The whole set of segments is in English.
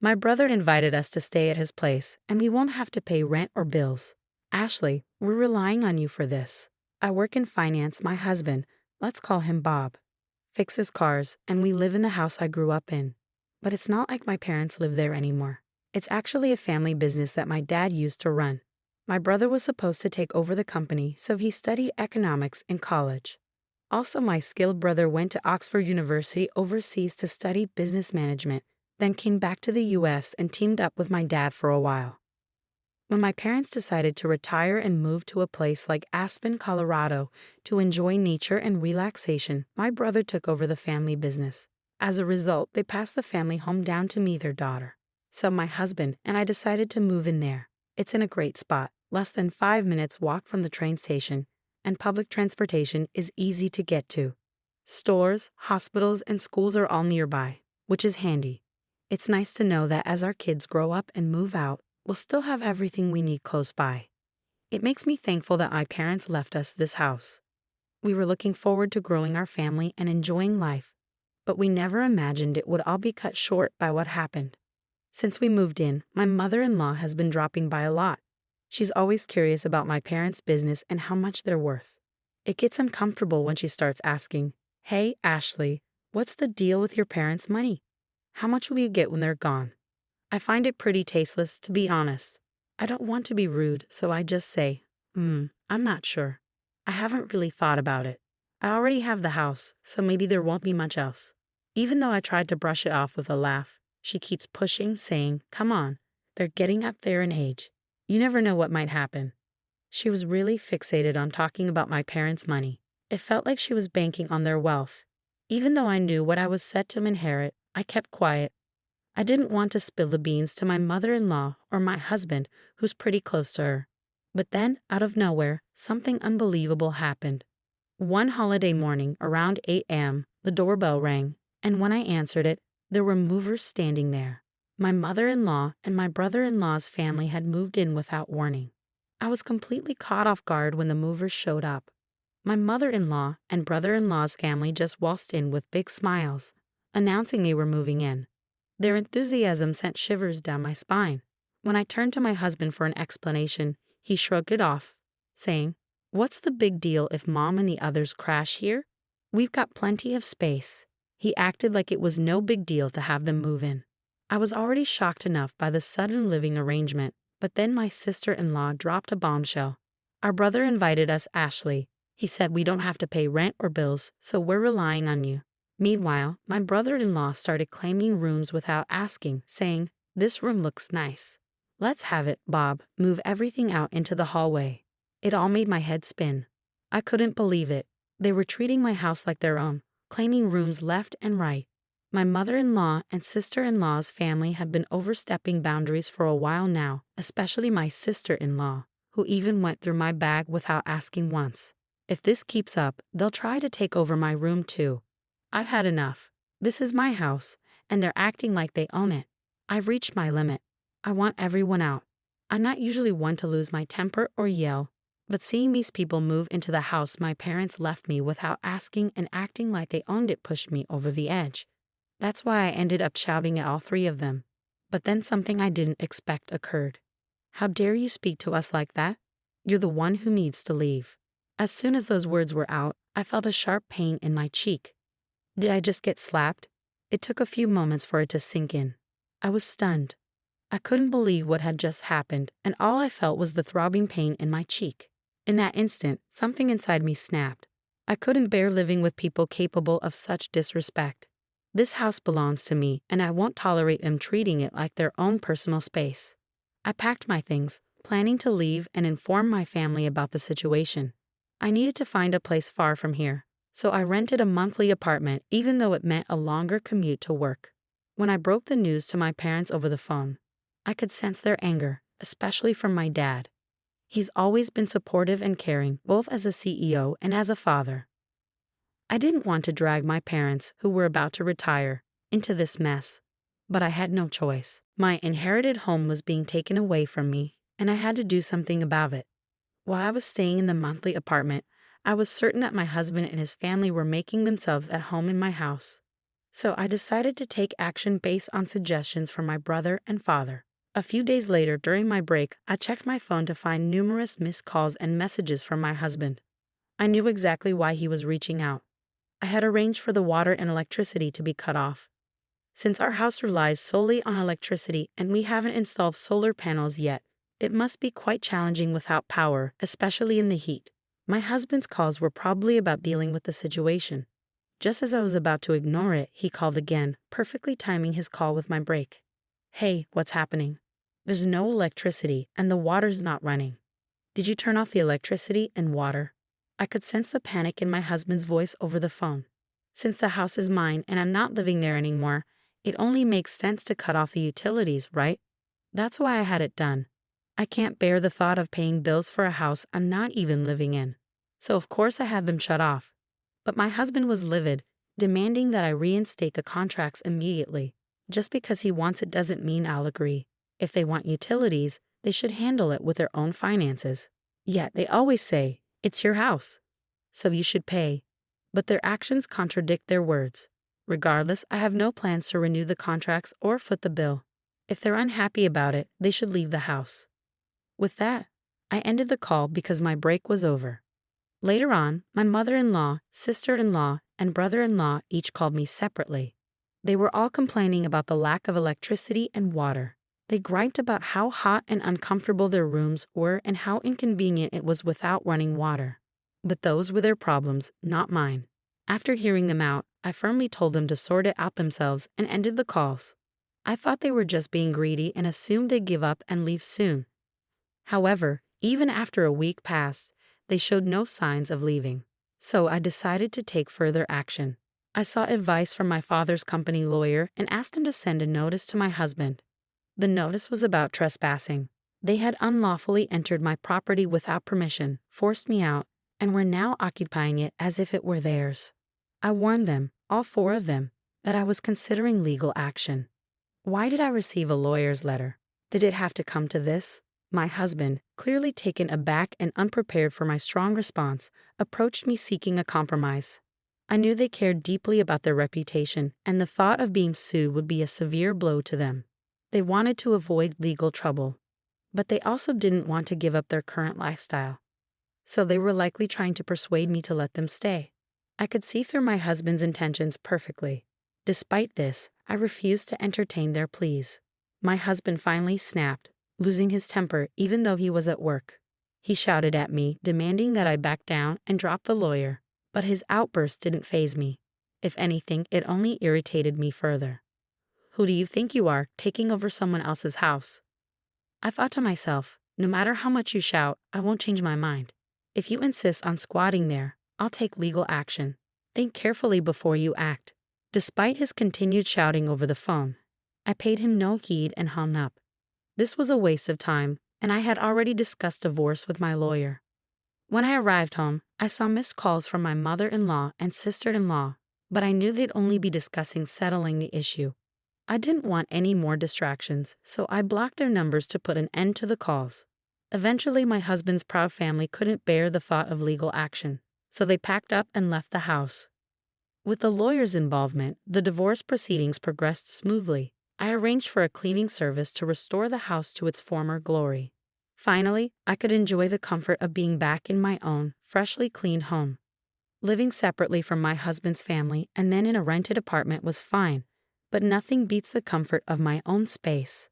My brother invited us to stay at his place, and we won't have to pay rent or bills. Ashley, we're relying on you for this. I work in finance. My husband, let's call him Bob, fixes cars, and we live in the house I grew up in. But it's not like my parents live there anymore. It's actually a family business that my dad used to run. My brother was supposed to take over the company, so he studied economics in college. Also, my skilled brother went to Oxford University overseas to study business management, then came back to the US and teamed up with my dad for a while. When my parents decided to retire and move to a place like Aspen, Colorado, to enjoy nature and relaxation, my brother took over the family business. As a result, they passed the family home down to me, their daughter. So my husband and I decided to move in there. It's in a great spot, less than 5 minutes walk from the train station, and public transportation is easy to get to. Stores, hospitals, and schools are all nearby, which is handy. It's nice to know that as our kids grow up and move out, we'll still have everything we need close by. It makes me thankful that my parents left us this house. We were looking forward to growing our family and enjoying life, but we never imagined it would all be cut short by what happened. Since we moved in, my mother-in-law has been dropping by a lot. She's always curious about my parents' business and how much they're worth. It gets uncomfortable when she starts asking, "Hey, Ashley, what's the deal with your parents' money? How much will you get when they're gone?" I find it pretty tasteless, to be honest. I don't want to be rude, so I just say, I'm not sure. I haven't really thought about it. I already have the house, so maybe there won't be much else. Even though I tried to brush it off with a laugh, she keeps pushing, saying, "Come on, they're getting up there in age. You never know what might happen." She was really fixated on talking about my parents' money. It felt like she was banking on their wealth. Even though I knew what I was set to inherit, I kept quiet. I didn't want to spill the beans to my mother-in-law or my husband, who's pretty close to her. But then, out of nowhere, something unbelievable happened. One holiday morning, around 8 a.m., the doorbell rang, and when I answered it, there were movers standing there. My mother-in-law and my brother-in-law's family had moved in without warning. I was completely caught off guard when the movers showed up. My mother-in-law and brother-in-law's family just waltzed in with big smiles, announcing they were moving in. Their enthusiasm sent shivers down my spine. When I turned to my husband for an explanation, he shrugged it off, saying, "What's the big deal if Mom and the others crash here? We've got plenty of space." He acted like it was no big deal to have them move in. I was already shocked enough by the sudden living arrangement, but then my sister-in-law dropped a bombshell. "Our brother invited us, Ashley. He said we don't have to pay rent or bills, so we're relying on you." Meanwhile, my brother-in-law started claiming rooms without asking, saying, "This room looks nice. Let's have it, Bob. Move everything out into the hallway." It all made my head spin. I couldn't believe it. They were treating my house like their own, claiming rooms left and right. My mother-in-law and sister-in-law's family had been overstepping boundaries for a while now, especially my sister-in-law, who even went through my bag without asking once. If this keeps up, they'll try to take over my room too. I've had enough. This is my house, and they're acting like they own it. I've reached my limit. I want everyone out. I'm not usually one to lose my temper or yell, but seeing these people move into the house my parents left me without asking and acting like they owned it pushed me over the edge. That's why I ended up shouting at all three of them. But then something I didn't expect occurred. "How dare you speak to us like that? You're the one who needs to leave." As soon as those words were out, I felt a sharp pain in my cheek. Did I just get slapped? It took a few moments for it to sink in. I was stunned. I couldn't believe what had just happened, and all I felt was the throbbing pain in my cheek. In that instant, something inside me snapped. I couldn't bear living with people capable of such disrespect. This house belongs to me, and I won't tolerate them treating it like their own personal space. I packed my things, planning to leave and inform my family about the situation. I needed to find a place far from here, so I rented a monthly apartment even though it meant a longer commute to work. When I broke the news to my parents over the phone, I could sense their anger, especially from my dad. He's always been supportive and caring, both as a CEO and as a father. I didn't want to drag my parents, who were about to retire, into this mess, but I had no choice. My inherited home was being taken away from me, and I had to do something about it. While I was staying in the monthly apartment, I was certain that my husband and his family were making themselves at home in my house. So I decided to take action based on suggestions from my brother and father. A few days later, during my break, I checked my phone to find numerous missed calls and messages from my husband. I knew exactly why he was reaching out. I had arranged for the water and electricity to be cut off. Since our house relies solely on electricity and we haven't installed solar panels yet, it must be quite challenging without power, especially in the heat. My husband's calls were probably about dealing with the situation. Just as I was about to ignore it, he called again, perfectly timing his call with my break. Hey, what's happening? There's no electricity and the water's not running. Did you turn off the electricity and water? I could sense the panic in my husband's voice over the phone. Since the house is mine and I'm not living there anymore, it only makes sense to cut off the utilities, right? That's why I had it done. I can't bear the thought of paying bills for a house I'm not even living in. So of course I had them shut off. But my husband was livid, demanding that I reinstate the contracts immediately. Just because he wants it doesn't mean I'll agree. If they want utilities, they should handle it with their own finances. Yet they always say, it's your house, so you should pay. But their actions contradict their words. Regardless, I have no plans to renew the contracts or foot the bill. If they're unhappy about it, they should leave the house. With that, I ended the call because my break was over. Later on, my mother-in-law, sister-in-law, and brother-in-law each called me separately. They were all complaining about the lack of electricity and water. They griped about how hot and uncomfortable their rooms were and how inconvenient it was without running water. But those were their problems, not mine. After hearing them out, I firmly told them to sort it out themselves and ended the calls. I thought they were just being greedy and assumed they'd give up and leave soon. However, even after a week passed, they showed no signs of leaving. So I decided to take further action. I sought advice from my father's company lawyer and asked him to send a notice to my husband. The notice was about trespassing. They had unlawfully entered my property without permission, forced me out, and were now occupying it as if it were theirs. I warned them, all four of them, that I was considering legal action. Why did I receive a lawyer's letter? Did it have to come to this? My husband, clearly taken aback and unprepared for my strong response, approached me seeking a compromise. I knew they cared deeply about their reputation, and the thought of being sued would be a severe blow to them. They wanted to avoid legal trouble, but they also didn't want to give up their current lifestyle. So they were likely trying to persuade me to let them stay. I could see through my husband's intentions perfectly. Despite this, I refused to entertain their pleas. My husband finally snapped, losing his temper even though he was at work. He shouted at me, demanding that I back down and drop the lawyer, but his outburst didn't faze me. If anything, it only irritated me further. Who do you think you are, taking over someone else's house? I thought to myself, no matter how much you shout, I won't change my mind. If you insist on squatting there, I'll take legal action. Think carefully before you act. Despite his continued shouting over the phone, I paid him no heed and hung up. This was a waste of time, and I had already discussed divorce with my lawyer. When I arrived home, I saw missed calls from my mother-in-law and sister-in-law, but I knew they'd only be discussing settling the issue. I didn't want any more distractions, so I blocked their numbers to put an end to the calls. Eventually, my husband's proud family couldn't bear the thought of legal action, so they packed up and left the house. With the lawyer's involvement, the divorce proceedings progressed smoothly. I arranged for a cleaning service to restore the house to its former glory. Finally, I could enjoy the comfort of being back in my own, freshly cleaned home. Living separately from my husband's family and then in a rented apartment was fine, but nothing beats the comfort of my own space.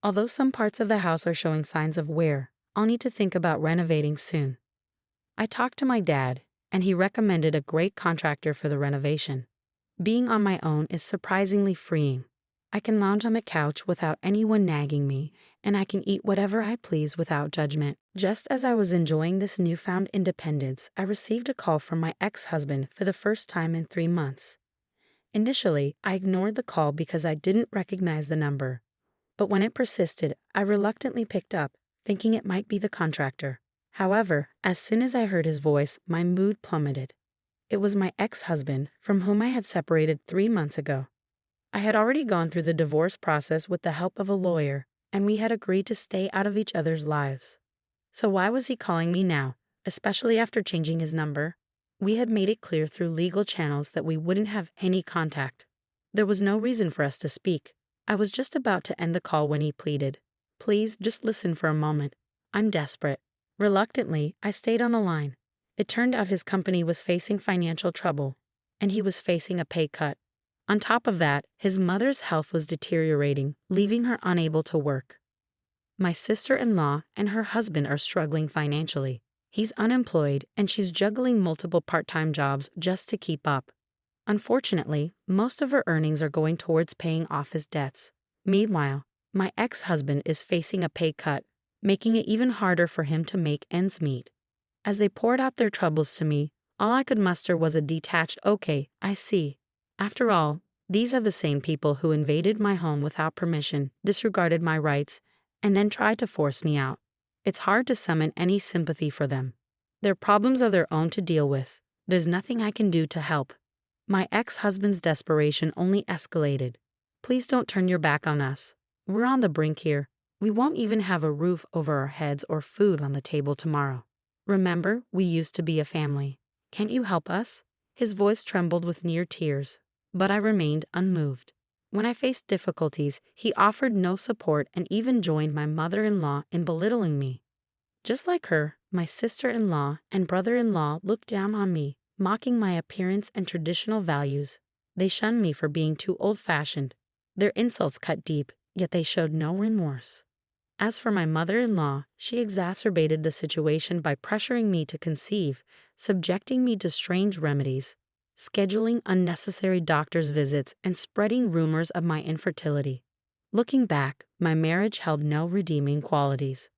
Although some parts of the house are showing signs of wear, I'll need to think about renovating soon. I talked to my dad, and he recommended a great contractor for the renovation. Being on my own is surprisingly freeing. I can lounge on the couch without anyone nagging me, and I can eat whatever I please without judgment. Just as I was enjoying this newfound independence, I received a call from my ex-husband for the first time in 3 months. Initially, I ignored the call because I didn't recognize the number. But when it persisted, I reluctantly picked up, thinking it might be the contractor. However, as soon as I heard his voice, my mood plummeted. It was my ex-husband, from whom I had separated 3 months ago. I had already gone through the divorce process with the help of a lawyer, and we had agreed to stay out of each other's lives. So why was he calling me now, especially after changing his number? We had made it clear through legal channels that we wouldn't have any contact. There was no reason for us to speak. I was just about to end the call when he pleaded. Please, just listen for a moment. I'm desperate. Reluctantly, I stayed on the line. It turned out his company was facing financial trouble, and he was facing a pay cut. On top of that, his mother's health was deteriorating, leaving her unable to work. My sister-in-law and her husband are struggling financially. He's unemployed, and she's juggling multiple part-time jobs just to keep up. Unfortunately, most of her earnings are going towards paying off his debts. Meanwhile, my ex-husband is facing a pay cut, making it even harder for him to make ends meet. As they poured out their troubles to me, all I could muster was a detached, "Okay, I see." After all, these are the same people who invaded my home without permission, disregarded my rights, and then tried to force me out. It's hard to summon any sympathy for them. Their problems are their own to deal with. There's nothing I can do to help. My ex-husband's desperation only escalated. Please don't turn your back on us. We're on the brink here. We won't even have a roof over our heads or food on the table tomorrow. Remember, we used to be a family. Can't you help us? His voice trembled with near tears, but I remained unmoved. When I faced difficulties, he offered no support and even joined my mother-in-law in belittling me. Just like her, my sister-in-law and brother-in-law looked down on me, mocking my appearance and traditional values. They shunned me for being too old-fashioned. Their insults cut deep, yet they showed no remorse. As for my mother-in-law, she exacerbated the situation by pressuring me to conceive, subjecting me to strange remedies, scheduling unnecessary doctor's visits, and spreading rumors of my infertility. Looking back, my marriage held no redeeming qualities.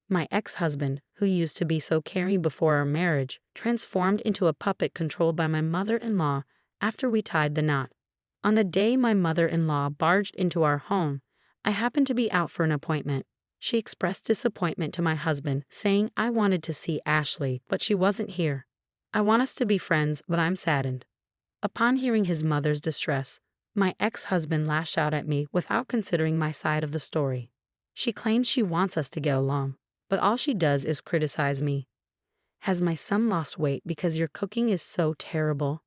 My ex-husband, who used to be so caring before our marriage, transformed into a puppet controlled by my mother-in-law after we tied the knot. On the day my mother-in-law barged into our home, I happened to be out for an appointment. She expressed disappointment to my husband, saying I wanted to see Ashley, but she wasn't here. I want us to be friends, but I'm saddened. Upon hearing his mother's distress, my ex-husband lashed out at me without considering my side of the story. She claims she wants us to get along, but all she does is criticize me. Has my son lost weight because your cooking is so terrible?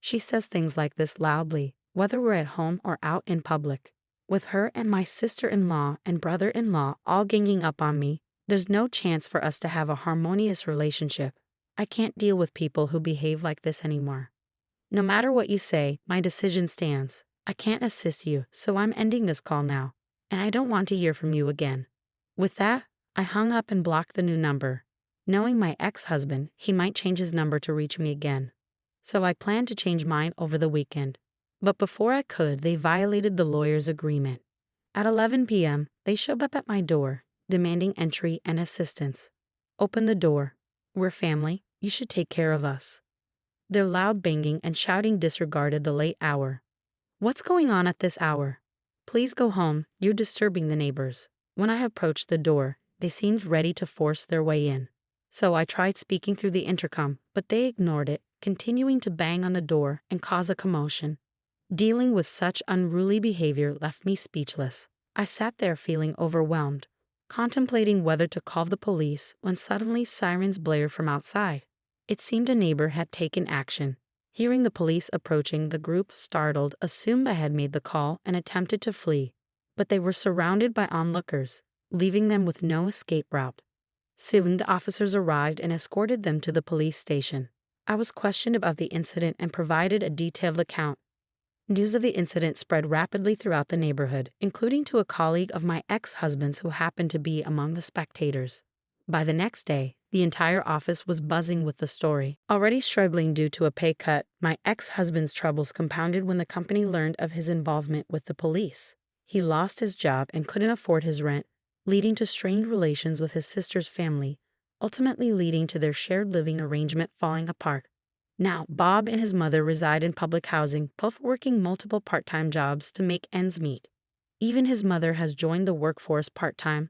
She says things like this loudly, whether we're at home or out in public. With her and my sister-in-law and brother-in-law all ganging up on me, there's no chance for us to have a harmonious relationship. I can't deal with people who behave like this anymore. No matter what you say, my decision stands. I can't assist you, so I'm ending this call now, and I don't want to hear from you again. With that, I hung up and blocked the new number. Knowing my ex-husband, he might change his number to reach me again. So I planned to change mine over the weekend. But before I could, they violated the lawyer's agreement. At 11 p.m., they showed up at my door, demanding entry and assistance. Open the door. We're family. You should take care of us. Their loud banging and shouting disregarded the late hour. What's going on at this hour? Please go home. You're disturbing the neighbors. When I approached the door, they seemed ready to force their way in. So I tried speaking through the intercom, but they ignored it, continuing to bang on the door and cause a commotion. Dealing with such unruly behavior left me speechless. I sat there feeling overwhelmed, contemplating whether to call the police when suddenly sirens blared from outside. It seemed a neighbor had taken action. Hearing the police approaching, the group, startled, assumed I had made the call and attempted to flee. But they were surrounded by onlookers, leaving them with no escape route. Soon the officers arrived and escorted them to the police station. I was questioned about the incident and provided a detailed account. News of the incident spread rapidly throughout the neighborhood, including to a colleague of my ex-husband's who happened to be among the spectators. By the next day, the entire office was buzzing with the story. Already struggling due to a pay cut, my ex-husband's troubles compounded when the company learned of his involvement with the police. He lost his job and couldn't afford his rent, leading to strained relations with his sister's family, ultimately leading to their shared living arrangement falling apart. Now, Bob and his mother reside in public housing, both working multiple part-time jobs to make ends meet. Even his mother has joined the workforce part-time,